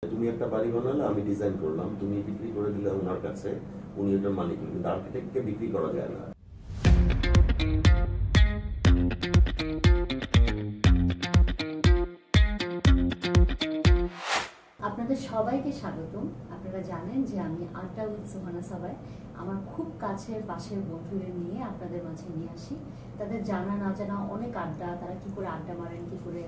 তুমি একটা বাড়ি বানালে, আমি ডিজাইন করলাম, তুমি বিক্রি করে দিলে ওনার কাছে, উনি ওটার মালিক, কিন্তু আর্কিটেক্টকে বিক্রি করা যায় না। আপনাদের সবাইকে স্বাগতম। আপনারা জানেন যে আমি আড্ডা উইথ সুহানা সবাই আমার খুব কাছের পাশের বন্ধুদের নিয়ে আপনাদের মাঝে নিয়ে আসি। তাদের জানা না জানা অনেক আড্ডা, তারা কি করে আড্ডা মারেন, কি করে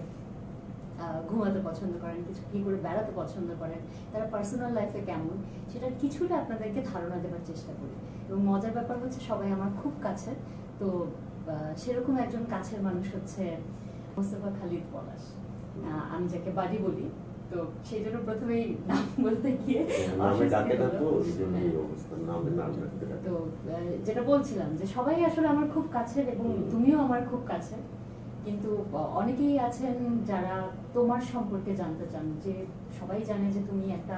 ঘুমাতে পছন্দ করেন, কি করে বেড়াতে পছন্দ করেন, তারা পার্সোনাল লাইফে কেমন, সেটার কিছুটা আপনাদেরকে ধারণা দেওয়ার চেষ্টা করি। এবং মজার ব্যাপার হচ্ছে সবাই আমার খুব কাছের, তো সেরকম একজন কাছের মানুষ হচ্ছে মোস্তফা খালিদ পলাশ, আমি যাকে বাড়ি বলি। তো সেই জন্য প্রথমেই নাম বলতে গিয়ে তো যেটা বলছিলাম যে সবাই আসলে আমার খুব কাছের এবং তুমিও আমার খুব কাছের, কিন্তু অনেকেই আছেন যারা তোমার সম্পর্কে জানতে চান। যে সবাই জানে যে তুমি একটা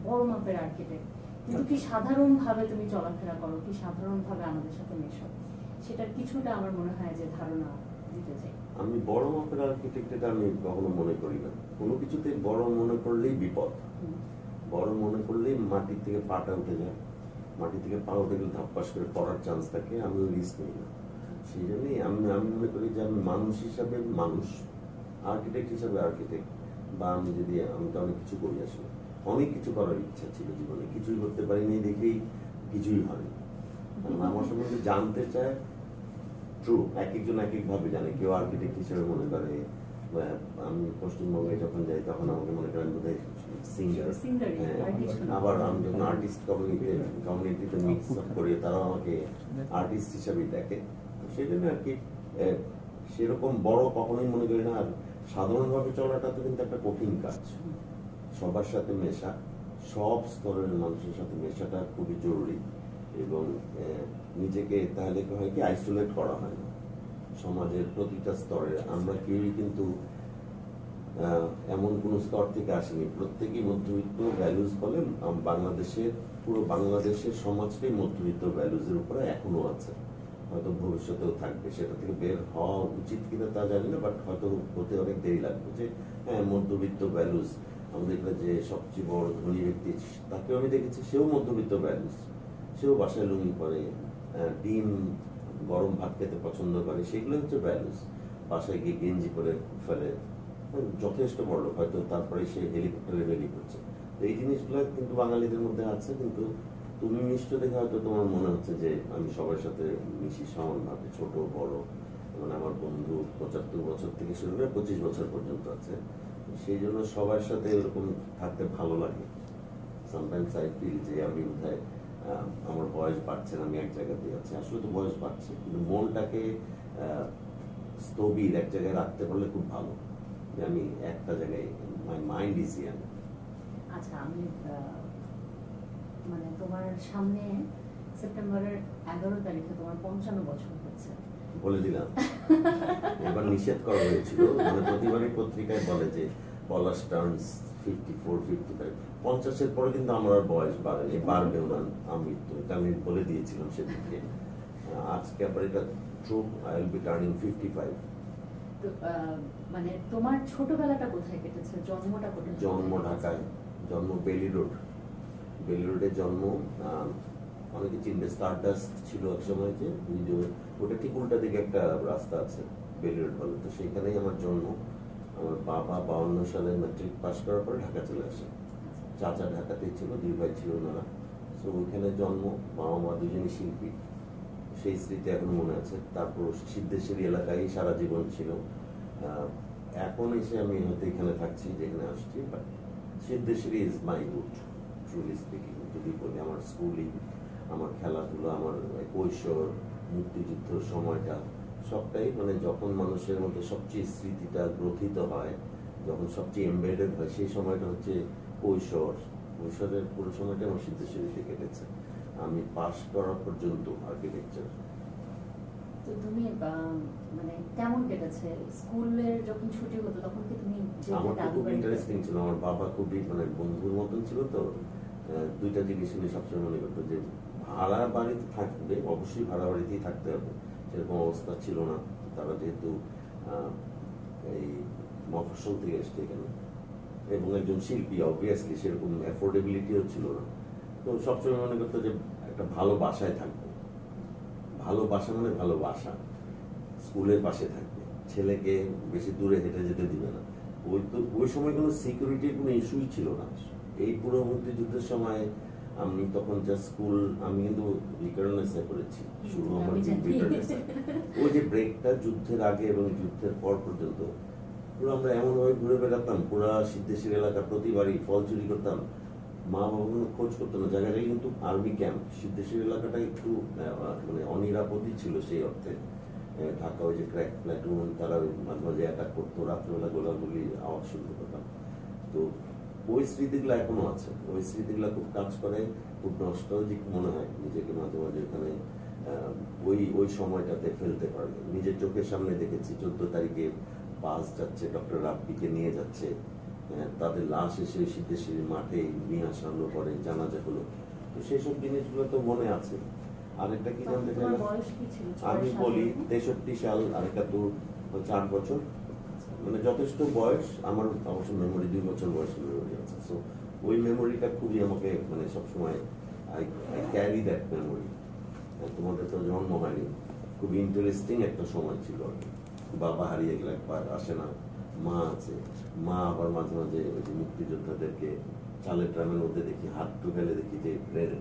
বড় মাপের আর্কিটেক্ট, কিন্তু কি সাধারণ ভাবে তুমি চলাফেরা করো, কি সাধারণ ভাবে আমাদের সাথে মেশো, সেটার কিছুটা আমার মনে হয় যে ধারণা দিতে চাই। আমি বড় মাপের আর্কিটেক্ট এটা আমি কখনো মনে করি না। কোনো কিছুতে বড় মনে করলেই বিপদ। বড় মনে করলেই মাটির থেকে পাটা উঠে যায়, মাটি থেকে পা উঠে গেলে ধাপ্পাস করে পড়ার চান্স থাকে, আমি রিস্ক নিই না। সেই জন্যই আমি মনে করি যে আমি মানুষ হিসাবে মানুষ, আর্কিটেক্ট হিসাবে আর্কিটেক্ট, বা আমি তো অনেক কিছু করি, আসলে অনেক কিছু করার ইচ্ছা ছিল জীবনে, কিছুই করতে পারিনি দেখেই কিছুই হয়নি। আমার সম্বন্ধে জানতে চায়, ট্রু, এক একজন এক এক ভাবে জানে। কেউ আর্কিটেক্ট হিসেবে মনে করে, আমি পশ্চিমবঙ্গে যখন যাই তখন আমাকে মনে করেন বোধহয় সিঙ্গার, আবার আমি যখন আর্টিস্ট কমিউনিটিতে মিক্স আপ করি, তারাও আমাকে আর্টিস্ট হিসাবে দেখে। সেই জন্য আর কি সেরকম বড় কখনোই মনে করি না। আর সাধারণভাবে চলাটা তো কিন্তু একটা কঠিন কাজ। সবার সাথে মেশা, সব স্তরের মানুষের সাথে মেশাটা খুবই জরুরি। এবং নিজেকে তাহলে হয় কি আইসোলেট করা হয় না। সমাজের প্রতিটা স্তরে আমরা কেউই কিন্তু এমন কোন স্তর থেকে আসেনি, প্রত্যেকেই মধ্যবিত্ত ভ্যালুজ বলে। বাংলাদেশের পুরো বাংলাদেশের সমাজটাই মধ্যবিত্ত ভ্যালুজের উপরে এখনো আছে, হয়তো ভবিষ্যতেও থাকবে। সেটা থেকে বের হওয়া উচিত কিনা তা জানি না, বাট হয়তো হতে অনেক দেরি লাগবে। যে হ্যাঁ, মধ্যবিত্ত ভ্যালুজ, আমাদের এখানে যে সবচেয়ে বড় ধনী ব্যক্তি তাকেও আমি দেখেছি, সেও মধ্যবিত্ত ভ্যালুজ, সেও বাসায় লুঙ্গি পরে, ডিম গরম ভাত খেতে পছন্দ করে, সেগুলো হচ্ছে ভ্যালুজ। বাসায় গিয়ে গেঞ্জি করে ফেলে, যথেষ্ট বড় লোক, হয়তো তারপরে সে হেলিকপ্টারে রেডি করছে। তো এই জিনিসগুলো কিন্তু বাঙালিদের মধ্যে আছে। কিন্তু তুমি মিষ্ট দেখে হয়তো তোমার মনে হচ্ছে যে আমি সবার সাথে মিশি সমানভাবে, ছোট বড়। মানে আমার বন্ধু 75 বছর থেকে শুরু করে 25 বছর পর্যন্ত আছে। সেই জন্য সবার সাথে এরকম থাকতে ভালো লাগে। সামটাইমস আই ফিল যে আমি বোধহয় আমার বয়স বাড়ছে না, আমি এক জায়গাতে আছি। আসলে তো বয়স বাড়ছে, কিন্তু মনটাকে স্থবির এক জায়গায় রাখতে পারলে খুব ভালো, যে আমি একটা জায়গায়, মাই মাইন্ড ইজ ইয়াং। আচ্ছা, আমি মানে তোমার সামনে সেপ্টেম্বরের 11 তারিখে তোমার 55 বছর হচ্ছে, বলে দিলাম। এবার নিষেধ করা হয়েছিল, মানে প্রতিবারই পত্রিকায় বলে যে পলাশ টার্নস 54, 55। 50-এর পরে কিন্তু আমার আর বয়স বাড়েনি, বাড়বেও না। আমি বলে দিয়েছিলাম সেদিকে। আজকে আবার এটা true, I will be turning 55। মানে তোমার ছোটবেলাটা কোথায় কেটেছে? জন্মটা কোথায়? জন্ম ঢাকায়, জন্ম বেলি রোড। বেলি রোডে জন্ম। অনেকে চিনবে, স্টারডাস্ট ছিল এক সময়, যে ওটা ঠিক উল্টা দিকে একটা রাস্তা আছে, বেলি রোড বলে। তো সেখানেই আমার জন্ম। আমার বাবা 52 সালে ম্যাট্রিক পাস করার পরে ঢাকা চলে আসে। চাচা ঢাকাতেই ছিল, 2 ভাই ছিল ওনারা। তো ওইখানে জন্ম, বাবা মা দুজনই শিল্পী। সেই স্মৃতি এখনো মনে আছে। তারপর সিদ্ধেশ্বরী এলাকায় সারা জীবন ছিল। এখন এসে আমি হয়তো এখানে থাকছি, যেখানে আসছি, but Siddheshwari is my root, truly speaking. যদি বলি আমার স্কুলিং, আমার খেলাধুলা, আমার কৈশোর, মুক্তিযুদ্ধের সময়টা, সবটাই মানে যখন মানুষের মধ্যে সবচেয়ে স্মৃতিটা গ্রথিত হয়, যখন সবচেয়ে এমবেডেড হয়, সেই সময়টা হচ্ছে কৈশোর। কৈশোরের পুরো সময়টা আমার সিদ্ধেশ্বরীতে কেটেছে, আমি পাস করা পর্যন্ত আর্কিটেকচার। তো তুমি মানে কেমন কেটেছে? স্কুলের যখন ছুটি হতো তখন কি তুমি? আমার খুব ইন্টারেস্টিং ছিল। আমার বাবা খুবই মানে বন্ধুর মতন ছিল। তো দুইটা জিনিস উনি সবসময় মনে করতো, যে ভাড়া বাড়িতে থাকবে, অবশ্যই ভাড়া বাড়িতেই থাকতে হবে। সেরকম অবস্থা ছিল না। তারা যেহেতু এই মফস্বল থেকে এসছে এখানে, এবং একজন শিল্পী, অবভিয়াসলি সেরকম অ্যাফোর্ডেবিলিটিও ছিল না। তো সবসময় মনে করতো যে একটা ভালো বাসায় থাকবো, ভালো বাসা মানে ভালো বাসা, স্কুলের পাশে থাকবে, ছেলেকে বেশি দূরে হেঁটে যেতে দিবে না। ওই সময় কোনো সিকিউরিটির কোনো ইস্যুই ছিল না। এই পুরো মুক্তিযুদ্ধের সময় আমি তখন জাস্ট স্কুল, আমি কিন্তু রিটার্নেসে করেছি শুরু, আমার রিটার্নেসে ওই যে ব্রেকটা যুদ্ধের আগে এবং যুদ্ধের পর পর্যন্ত পুরো আমরা এমন ভাবে ঘুরে বেড়াতাম, পুরা সিদ্ধেশ্বর এলাকা প্রতিবারই ফল চুরি করতাম, মা বাবা কোনো খোঁজ করতো না। জায়গাটা কিন্তু আর্মি ক্যাম্প, সিদ্ধেশ্বর এলাকাটা একটু মানে অনিরাপদই ছিল সেই অর্থে। ঢাকা ওই যে ক্র্যাক প্ল্যাটুন, তারা মাঝে মাঝে অ্যাটাক করতো, রাত্রেবেলা গোলাগুলি আওয়াজ শুনতে পেতাম। তো ওই স্মৃতিগুলো এখনো আছে, ওই স্মৃতিগুলো খুব কাজ করে, খুব নস্টালজিক মনে হয় নিজেকে মাঝে মাঝে ওখানে ওই সময়টাতে ফেলতে পারবে। নিজের চোখের সামনে দেখেছি 14 তারিখে বাস যাচ্ছে, ডক্টর রাব্বিকে নিয়ে যাচ্ছে, তাদের লাশ এসে সিদ্ধেশ্বরী মাঠে নিয়ে আসানো পরে জানাজা হলো। তো সেই সব জিনিসগুলো তো মনে আছে। আরেকটা কি জানতে চাইলাম, আমি বলি 63 সাল, আর 4 বছর, মানে যথেষ্ট বয়স আমার, অবশ্য মেমোরি 2 বছর বয়সের মেমোরি আছে। সো ওই মেমোরিটা খুবই আমাকে মানে সবসময় আই ক্যারি দ্যাট মেমোরি। তোমাদের তো জন্ম হয়নি, খুব ইন্টারেস্টিং একটা সময় ছিল। বাবা হারিয়ে গেলে একবার আসে না, মা আছে, মা আবার মাঝে মাঝে ওই যে মুক্তিযোদ্ধাদেরকে চালের ড্রামের মধ্যে দেখি হাত ঢুকালে দেখি যে ব্রেড,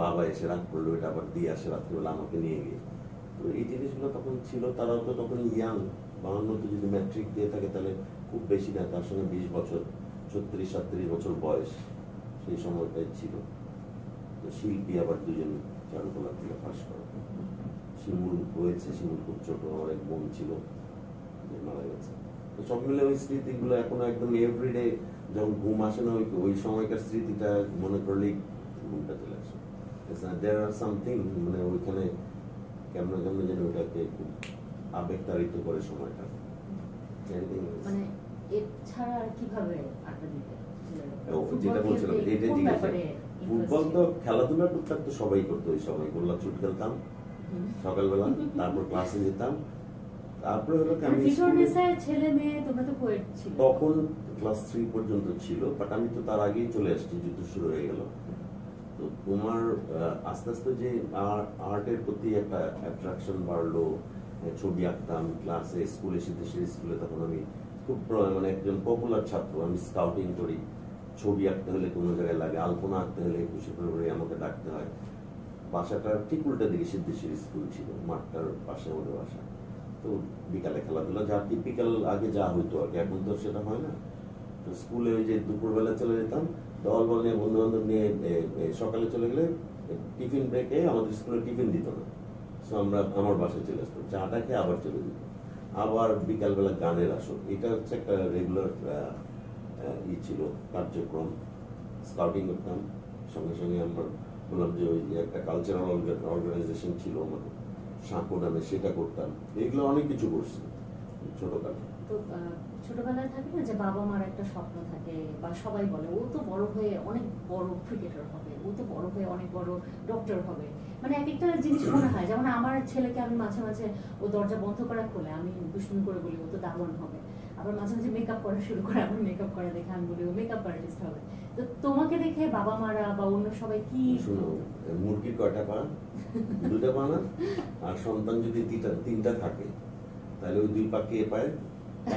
বাবা এসে রাগ করলো, এটা আবার দিয়ে আসে রাত্রিবেলা আমাকে নিয়ে গিয়ে। তো এই জিনিসগুলো তখন ছিল, তারাও তো তখন ইয়াং, 52 যদি ম্যাট্রিক দিয়ে থাকে তাহলে খুব বেশি না, তার সঙ্গে 20 বছর, 36-37 বছর বয়স সেই সময়টাই ছিল। তো শিল্পী আবার 2জন চারুকলা থেকে পাশ করা। শিমুল হয়েছে, শিমুল খুব ছোট, আমার এক বোন ছিল যে মারা গেছে। তো সব মিলে ওই স্মৃতিগুলো এখনো একদম এভরিডে যখন ঘুম আসে না, ওই সময়কার স্মৃতিটা মনে করলেই ঘুমটা চলে আসে। দেয়ার আর সামথিং, মানে ওইখানে কেমন কেমন যেন ওইটাকে খুব আবেগতাড়িত করে সময়টা। মানে এছাড়া আর কিভাবে আড্ডা দিতে? যেটা বলছিলাম এটা জিজ্ঞাসা, ফুটবল তো খেলাধুলা টুকটাক তো সবাই করতো, ওই সময় গোল্লা ছুট খেলতাম সকালবেলা, তারপর ক্লাসে যেতাম, তারপরে হলো ছেলে মেয়ে তোমরা তো কোয়েট ছিল, তখন ক্লাস 3 পর্যন্ত ছিল, বাট আমি তো তার আগেই চলে আসছি, যুদ্ধ শুরু হয়ে গেল। তো তোমার আস্তে আস্তে যে আর্টের প্রতি একটা অ্যাট্রাকশন বাড়লো, ছবি আঁকতাম ক্লাসে, স্কুলে, সিদ্ধেশ্বরী স্কুলে তখন আমি খুব মানে একজন পপুলার ছাত্র, আমি স্কাউটিং করি, ছবি আঁকতে হলে কোনো জায়গায় লাগে, আলপনা আঁকতে হলে 21শে ফেব্রুয়ারি আমাকে ডাকতে হয়। বাসাটার ঠিক উল্টা দিকে সিদ্ধেশ্বরী স্কুল ছিল, মাঠটার পাশে আমাদের বাসা। তো বিকালে খেলাধুলা যা টিপিক্যাল আগে যা হইতো আগে, এখন তো সেটা হয় না। তো স্কুলে ওই যে দুপুরবেলা চলে যেতাম, দল বল নিয়ে, বন্ধু বান্ধব নিয়ে, সকালে চলে গেলে টিফিন ব্রেকে আমাদের স্কুলে টিফিন দিত না, সো আমরা আমার বাসায় চলে আসতাম, চাটা খেয়ে আবার চলে যেত। আবার বিকালবেলা গানের আসর, এটা হচ্ছে একটা রেগুলার ছিল কার্যক্রম। স্কাউটিং করতাম, সঙ্গে সঙ্গে আমরা বললাম যে ওই একটা কালচারাল অর্গানাইজেশন ছিল আমাদের সাঁকো নামে, সেটা করতাম। এগুলো অনেক কিছু করছি ছোটকালে। তো ছোটবেলায় থাকে না যে বাবা মার একটা স্বপ্ন থাকে, বা সবাই বলে ও তো বড় হয়ে অনেক বড় ক্রিকেটার হবে, ও তো বড় হয়ে অনেক বড় ডক্টর হবে, মানে এক একটা জিনিস মনে হয়। যেমন আমার ছেলেকে আমি মাঝে মাঝে, ও দরজা বন্ধ করা খোলে, আমি দুষ্টুমি করে বলি ও তো দারোয়ান হবে। আবার মাঝে মাঝে মেকআপ করা শুরু করে, আমার মেকআপ করা দেখে আমি বলি ও মেকআপ আর্টিস্ট হবে। তো তোমাকে দেখে বাবা মারা বা অন্য সবাই কি? শুনো, মুরগির কয়টা পা? 2টা পা না? আর সন্তান যদি 3টা থাকে তাহলে ওই 2 পা কে পায়?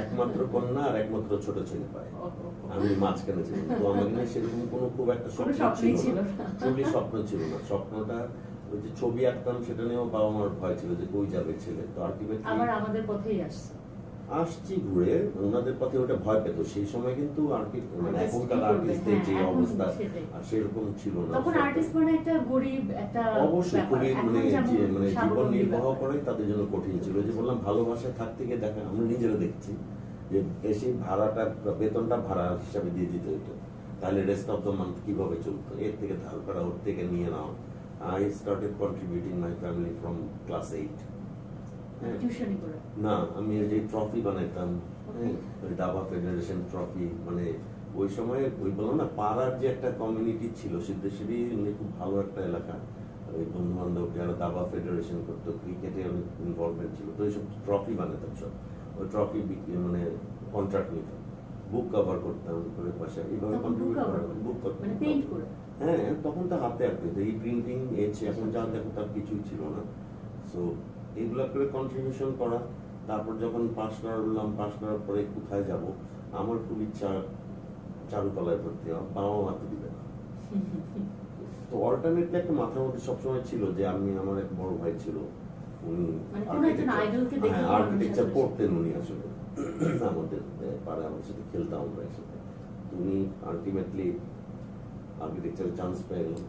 একমাত্র কন্যা আর একমাত্র ছোট ছেলে পায়, আমি মাঝখানে ছিলাম। তো আমার কাছে সেরকম কোনো খুব একটা স্বপ্ন ছিল না, খুবই স্বপ্ন ছিল না। স্বপ্নটা ওই যে ছবি আঁকতাম, সেটা নিয়েও বাবা মার ভয় ছিল যে কই যাবে ছেলে। তো আলটিমেটলি আবার আমাদের পথেই আসছি ঘুরে, ওনাদের পথে ওটা ভয় পেত সেই সময়, কিন্তু আর্টিস্ট মানে এখনকার আর্টিস্টদের যে অবস্থা আর সেরকম ছিল না। তখন আর্টিস্ট মানে একটা গরিব একটা, অবশ্যই খুবই মানে জীবন নির্বাহ করে তাদের জন্য কঠিন ছিল। যে বললাম ভালোবাসায় থাকতে গিয়ে দেখা, আমরা নিজেরা দেখছি যে এসে ভাড়াটা, বেতনটা ভাড়া হিসাবে দিয়ে দিতে হতো, তাহলে রেস্ট অফ দ্য মান্থ কিভাবে চলতো, এর থেকে ধার করা, ওর থেকে নিয়ে নাও। I started contributing my family from class 8। না, আমি ওই যে ট্রফি বানাইতাম, দাবা ফেডারেশন ট্রফি, মানে ওই সময় ওই বললাম না পাড়ার যে একটা কমিউনিটি ছিল সিদ্ধেশ্বরী, খুব ভালো একটা এলাকা, ওই বন্ধু বান্ধব যারা দাবা ফেডারেশন করতো, ক্রিকেটে অনেক ইনভলভমেন্ট ছিল, তো এইসব ট্রফি বানাতাম সব, ওই ট্রফি মানে কন্ট্রাক্ট নিতাম। বুক কভার করতাম করে পাশে এইভাবে তখন book কন্ট্রিবিউট cover করা করতেন? বুক করতাম মানে পেইন্ট করে? হ্যাঁ তখন তো হাতে আঁকতে হতো। এই প্রিন্টিং এছে এখন যা দেখো তার কিছুই ছিল না। সো এইগুলা করে কন্ট্রিবিউশন করা। তারপর যখন পাশ করলাম, পাশ করার পরে কোথায় যাব, আমার খুব ইচ্ছা চারুকলায় ভর্তি হওয়া, বাবা মা তো দিবে না। তো অল্টারনেটলি একটা মাথার মধ্যে সবসময় ছিল যে আমি, আমার এক বড় ভাই ছিল, উনি মানে কোনো একজন আইডলকে দেখে মানুষ আর্কিটেকচার আসলে পড়তেন উনি আসলে আমাদের পাড়ায় আমার সাথে খেলতাম আমরা একসাথে। তো উনি আলটিমেটলি আর্কিটেকচারে চান্স পেয়ে গেল।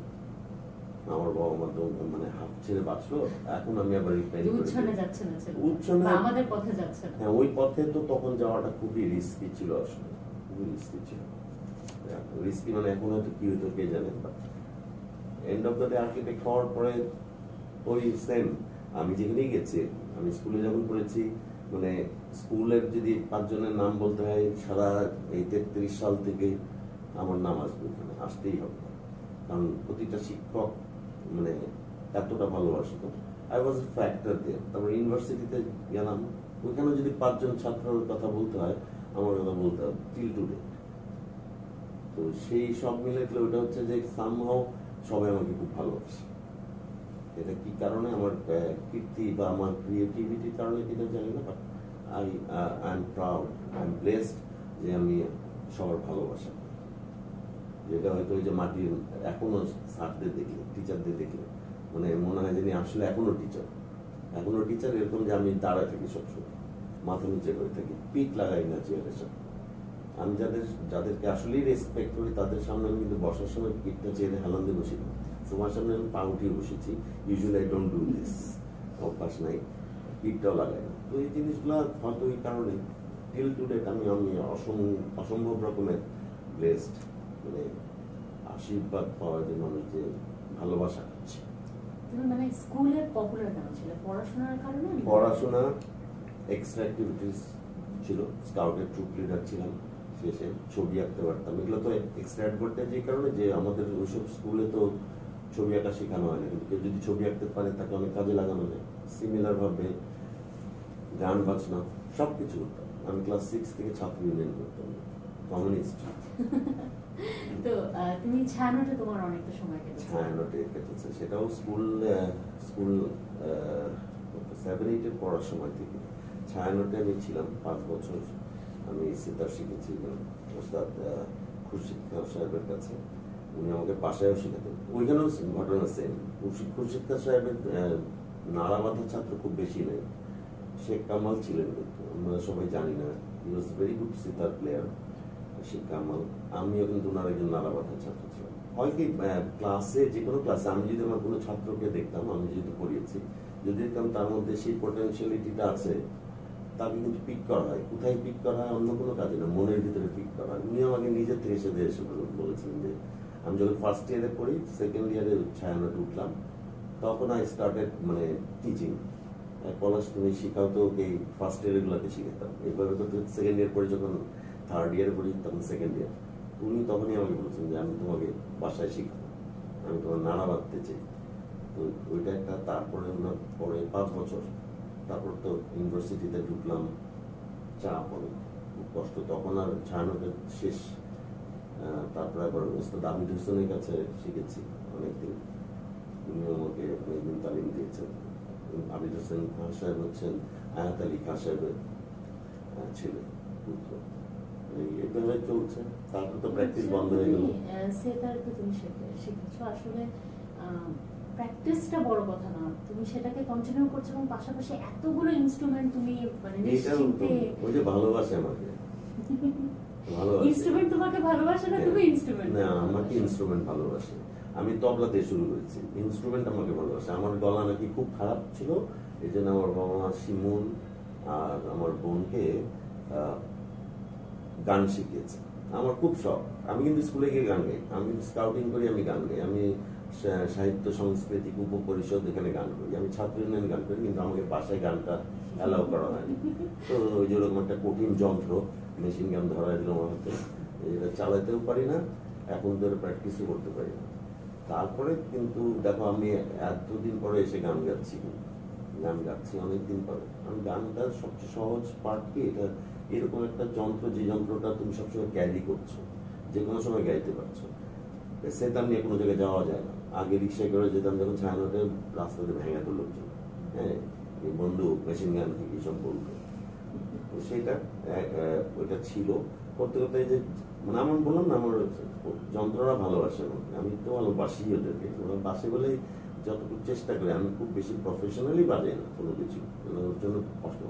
আমার বাবা মা তো মানে হাফ ছেড়ে বাঁচলো। এখন আমি আবার রিপ্লাই যে উচ্ছনে যাচ্ছে না ছেলে, উচ্ছনে বা আমাদের পথে যাচ্ছে না। হ্যাঁ ওই পথে তো তখন যাওয়াটা খুবই রিস্কি ছিল আসলে, খুবই রিস্কি ছিল। রিস্কি মানে এখন হয়তো কি হতো কে জানে। End of the day architect হওয়ার পরে ওই সেম আমি যেখানেই গেছি, আমি স্কুলে যখন পড়েছি, মানে স্কুলের যদি 5 জনের নাম বলতে হয় সারা এই 33 সাল থেকে আমার নাম আসবে, ওখানে আসতেই হবে। কারণ প্রতিটা শিক্ষক মানে এতটা ভালোবাসতো। আই ওয়াজ এ ফ্যাক্টর দেয়ার। তারপর ইউনিভার্সিটিতে গেলাম, ওইখানে যদি 5 জন ছাত্রের কথা বলতে হয়, আমার কথা বলতে হবে টিল টুডে। তো সেই সব মিলে ওটা হচ্ছে যে সামহাও সবাই আমাকে খুব ভালোবাসে। এটা কি কারণে, আমার কীর্তি বা আমার ক্রিয়েটিভিটির কারণে কিনা জানি না, but I am proud, I am blessed যে আমি সবার ভালোবাসা। যেটা হয়তো ওই যে মাটির এখনো স্যারদের দেখলে, টিচারদের দেখলে মানে মনে হয় যে আসলে এখনো টিচার এরকম যে আমি দাঁড়ায় থাকি সবসময়, মাথা নিচে করে থাকি, পিঠ লাগাই না চেয়ারের সাথে। আমি যাদেরকে আসলেই রেসপেক্ট করি তাদের সামনে আমি কিন্তু বসার সময় পিঠটা চেয়ারে হেলান দিয়ে বসি না। তোমার সামনে আমি পা উঠিয়ে বসেছি, usually I don't do this, অভ্যাস নাই, পিঠটাও লাগাই না। তো এই জিনিসগুলো হয়তো এই কারণে টিল টু ডেট আমি অসম্ভব রকমের ব্লেসড, মানে আশীর্বাদ পাওয়া যে মানুষ যে ভালোবাসা করছে। তুমি মানে স্কুলে পপুলার কেন ছিল? পড়াশোনার কারণে? পড়াশোনা, এক্সট্রা অ্যাক্টিভিটিস ছিল, স্কাউটের ট্রুপ লিডার ছিলাম, শেষে ছবি আঁকতে পারতাম। এগুলো তো এক্সট্রা অ্যাডভান্টেজ এই কারণে যে আমাদের ওইসব স্কুলে তো ছবি আঁকা শেখানো হয় না, কিন্তু কেউ যদি ছবি আঁকতে পারে তাকে অনেক কাজে লাগানো যায়। সিমিলার ভাবে গান বাজনা সবকিছু করতাম। আমি ক্লাস 6 থেকে ছাত্র ইউনিয়ন করতাম, কমিউনিস্ট। তো তুমি ছায়ানটে তোমার অনেকটা সময় কেটেছে। ছায়ানটে কেটেছে, সেটাও স্কুল 7-8 পড়ার সময় থেকে ছায়ানটে আমি ছিলাম 5 বছর। আমি সিতার শিখেছি ওস্তাদ খুরশিদ খান সাহেবের কাছে, উনি আমাকে বাসায়ও শেখাতেন। ওইখানেও ঘটনা সেম। খুরশিদ খান সাহেবের নাড়া বাঁধা ছাত্র খুব বেশি নেই। শেখ কামাল ছিলেন, কিন্তু আমরা সবাই জানি না। He was very good sitar player Sheikh Kamal. আমিও কিন্তু ওনার একজন নাড়া বাঁধা ছাত্র ছিলাম। হয় কি ক্লাসে, যে কোনো ক্লাসে আমি যদি আমার কোনো ছাত্রকে দেখতাম, আমি যেহেতু পড়িয়েছি, যদি দেখতাম তার মধ্যে সেই পোটেনশিয়ালিটিটা আছে, তাকে কিন্তু পিক করা হয়। কোথায় পিক করা হয়? অন্য কোনো কাজে না, মনের ভিতরে পিক করা হয়। উনি আমাকে নিজের থেকে এসে বলেছেন যে আমি যখন ফার্স্ট ইয়ারে পড়ি, সেকেন্ড ইয়ারে ছায়ানটে উঠলাম, তখন আই স্টার্টেড মানে টিচিং। পলাশ তুমি শিখাও, তো ওকে ফার্স্ট ইয়ার এগুলোকে শিখাতাম। এরপরে তো সেকেন্ড ইয়ার পরে যখন থার্ড ইয়ারে পড়ি, তখন সেকেন্ড ইয়ার, উনি তখনই আমাকে বলেছেন যে আমি তোমাকে বাসায় শিখাবো, আমি তোমার নাড়া বাঁধতে চাই। তো ওইটা একটা। তারপরে ওনার পরে 5 বছর, তারপর তো ইউনিভার্সিটিতে ঢুকলাম, চাপ অনেক, খুব কষ্ট। তখন আর ছায়ানটের শেষ। তারপরে আবার ওস্তাদ আবিদ হোসেনের কাছে শিখেছি অনেকদিন, উনি আমাকে অনেকদিন তালিম দিয়েছেন। আবিদ হোসেন খান সাহেব হচ্ছেন আয়াত আলী খান সাহেবের ছেলে, পুত্র। এইভাবে চলছে। তারপর তো প্র্যাকটিস বন্ধ হয়ে গেল। সেটার তো তুমি শিখেছো আসলে। প্র্যাকটিসটা বড় কথা না, তুমি সেটাকে কন্টিনিউ করছো এবং পাশাপাশি এতগুলো ইনস্ট্রুমেন্ট তুমি মানে নিশ্চিন্তে। ওই যে ভালোবাসে আমাকে, ইনস্ট্রুমেন্ট তোমাকে ভালোবাসে না, তুমি ইনস্ট্রুমেন্ট না, আমাকে ইনস্ট্রুমেন্ট ভালোবাসে। আমি তবলাতে শুরু করেছি, ইনস্ট্রুমেন্ট আমাকে ভালোবাসে। আমার গলা নাকি খুব খারাপ ছিল, এই জন্য আমার বাবা মা শিমুন আর আমার বোনকে গান শিখিয়েছে। আমার খুব শখ, আমি কিন্তু স্কুলে গিয়ে গান গাই, আমি স্কাউটিং করি, আমি গান গাই, আমি সাহিত্য সাংস্কৃতিক উপপরিষদ এখানে গান করি, আমি ছাত্র ইউনিয়নে গান করি, কিন্তু আমাকে বাসায় গানটা অ্যালাউ করা হয়নি। তো ওই যেরকম একটা কঠিন যন্ত্র, মেশিন গান ধরা দিল আমার হাতে, এটা চালাতেও পারি না, এখন ধরে প্র্যাকটিসও করতে পারি না। তারপরে কিন্তু দেখো আমি এতদিন পরে এসে গান গাচ্ছি অনেকদিন পরে। আমি গানটা সবচেয়ে সহজ পার্ট কি, এটা এরকম একটা যন্ত্র, যে যন্ত্রটা তুমি সবসময় ক্যারি করছো, যে কোনো সময় গাইতে পারছো, সেটা নিয়ে কোনো জায়গায় যাওয়া যায় না। আগে রিক্সায় করে যেতাম যখন ছায়ানটে, রাস্তাতে ভেঙে তো লোকজন, হ্যাঁ, এই বন্দুক, মেশিন গান থেকে সব বলতো। তো সেটা ওইটা ছিল। করতে করতে এই যে মানে আমার বললাম না, আমার যন্ত্ররা ভালোবাসে আমাকে, আমি তো ভালোবাসি ওদেরকে, ওরা বাসে বলেই যতটুকু চেষ্টা করি। আমি খুব বেশি প্রফেশনালি বাজাই না কোনো কিছু, ওর জন্য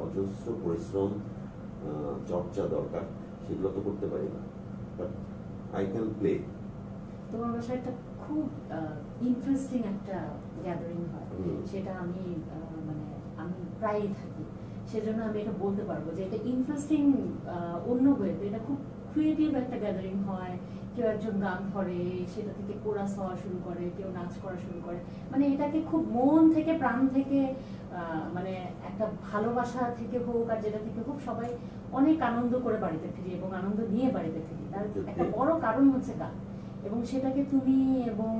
অজস্র পরিশ্রম, চর্চা দরকার, সেগুলো তো করতে পারি না, বাট আই ক্যান প্লে। তোমার বাসায় একটা খুব ইন্টারেস্টিং একটা গ্যাদারিং হয়, সেটা আমি মানে আমি প্রায়ই থাকি, সেজন্য আমি এটা বলতে পারবো যে এটা ইন্টারেস্টিং অন্য ওয়েতে। এটা খুব ক্রিয়েটিভ একটা গ্যাদারিং হয়। কেউ একজন গান ধরে, সেটা থেকে কোরাস হওয়া শুরু করে, কেউ নাচ করা শুরু করে, মানে এটাকে খুব মন থেকে, প্রাণ থেকে, মানে একটা ভালোবাসা থেকে হোক আর যেটা থেকে হোক, সবাই অনেক আনন্দ করে বাড়িতে ফিরি এবং আনন্দ নিয়ে বাড়িতে ফিরি। তার একটা বড় কারণ হচ্ছে গান, এবং সেটাকে তুমি এবং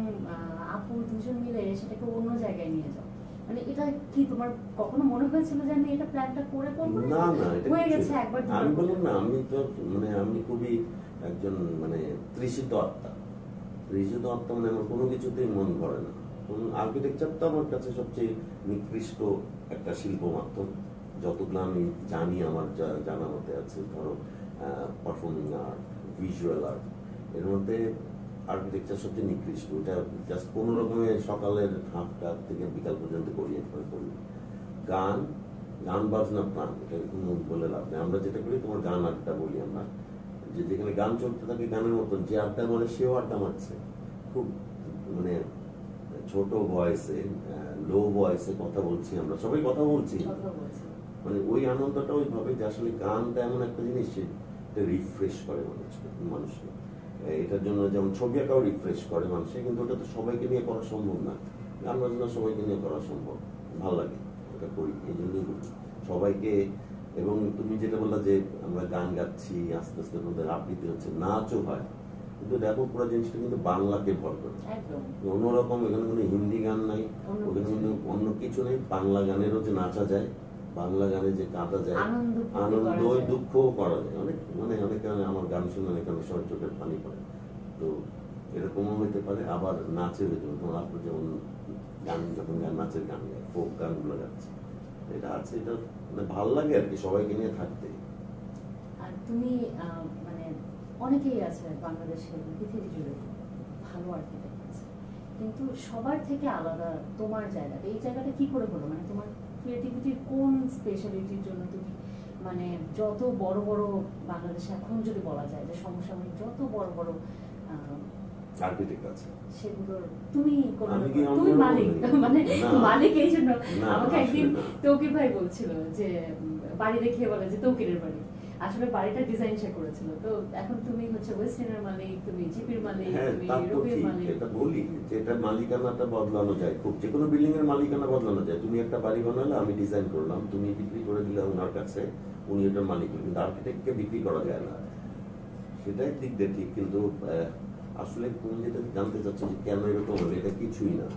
আপু দুজন মিলে সেটাকে অন্য জায়গায় নিয়ে যাও। মানে এটা কি তোমার কখনো মনে হয়েছিল যে আমি এটা প্ল্যানটা করে করবো? না না, হয়ে গেছে একবার। আমি বললাম না, আমি তো মানে আমি খুবই একজন মানে তৃষিত আত্মা। তৃষিত আত্মা মানে আমার কোনো কিছুতেই মন ভরে না। আর্কিটেকচার তো আমার কাছে সবচেয়ে নিকৃষ্ট একটা শিল্প মাধ্যম, যতগুলো আমি জানি, আমার জানা মতে আছে। ধরো পারফর্মিং আর্ট, ভিজুয়াল আর্ট, এর মধ্যে আর্কিটেকচার সবচেয়ে নিকৃষ্ট। ওটা জাস্ট কোনো রকমের সকালের 8টা থেকে বিকাল পর্যন্ত করি। গান, গান বাজনা প্রাণ, এটা কোনো বলে লাভ নেই। আমরা যেটা করি, তোমার গান আড্ডা বলি আমরা, যে যেখানে গান চলতে থাকে গানের মতন, যে আড্ডা মানে সেও আড্ডা মারছে, খুব মানে ছোট ভয়েসে, লো ভয়েসে কথা বলছি, আমরা সবাই কথা বলছি, মানে ওই আনন্দটা ওইভাবে যে আসলে গানটা এমন একটা জিনিস, এটা রিফ্রেশ করে মানুষকে। এটার জন্য যেমন ছবি আঁকাও রিফ্রেশ করে মানুষকে, কিন্তু ওটা তো সবাইকে নিয়ে করা সম্ভব না। গান বাজনা সবাইকে নিয়ে করা সম্ভব, ভালো লাগে, এটা করি, এই জন্যই করি সবাইকে। এবং তুমি যেটা বললা যে আমরা গান গাচ্ছি, আস্তে আস্তে আমাদের আবৃত্তি হচ্ছে, নাচও হয়, কিন্তু দেখো পুরো জিনিসটা কিন্তু বাংলাকে ভর করে, অন্যরকম। এখানে কোনো হিন্দি গান নাই, ওখানে কিন্তু অন্য কিছু নেই, বাংলা গানেরও যে নাচা যায়, বাংলা গানে যে কাঁদা যায়, আনন্দ দুঃখও করা যায়। অনেক মানে অনেক আমার গান শুনে অনেক সময় চোখের পানি পড়ে। তো এরকমও হইতে পারে, আবার নাচে হইতে পারে। তোমার আপনার যেমন গান, যখন নাচের গান গায়, ফোক গানগুলো গাচ্ছে, এটা আছে, এটা মানে ভালো লাগে আর কি, সবাইকে নিয়ে থাকতে। আর তুমি মানে অনেকেই আছে বাংলাদেশে, পৃথিবী জুড়ে ভালো আর্কিটেক্ট আছে, কিন্তু সবার থেকে আলাদা তোমার জায়গাটা, এই জায়গাটা কি করে হলো? মানে তোমার ক্রিয়েটিভিটির কোন স্পেশালিটির জন্য তুমি মানে যত বড় বড় বাংলাদেশে এখন যদি বলা যায় যে সমসাময়িক যত বড় বড় আর্কিটেক্ট আছে, সেগুলোর তুমি তুমি মালিক, মানে মালিক। এই জন্য আমাকে একদিন তৌকির ভাই বলছিল যে বাড়ি দেখিয়ে বলে যে তৌকিরের বাড়ি, আসলে বাড়িটা ডিজাইন সে করেছিল। তো এখন তুমি হচ্ছে ওয়েস্টার্নের মালিক, তুমি জিপির মালিক, তুমি ইউরোপের মালিক। এটা বলি যে এটা মালিকানাটা বদলানো যায়, খুব যে কোনো বিল্ডিং এর মালিকানা বদলানো যায়। তুমি একটা বাড়ি বানালে, আমি ডিজাইন করলাম, তুমি বিক্রি করে দিলে ওনার কাছে, উনি এটার মালিক, কিন্তু আর্কিটেক্টকে বিক্রি করা যায় না। সেটাই দিক দিয়ে ঠিক, কিন্তু আসলে তুমি যেটা জানতে চাচ্ছ যে কেন এরকম হবে, এটা কিছুই না।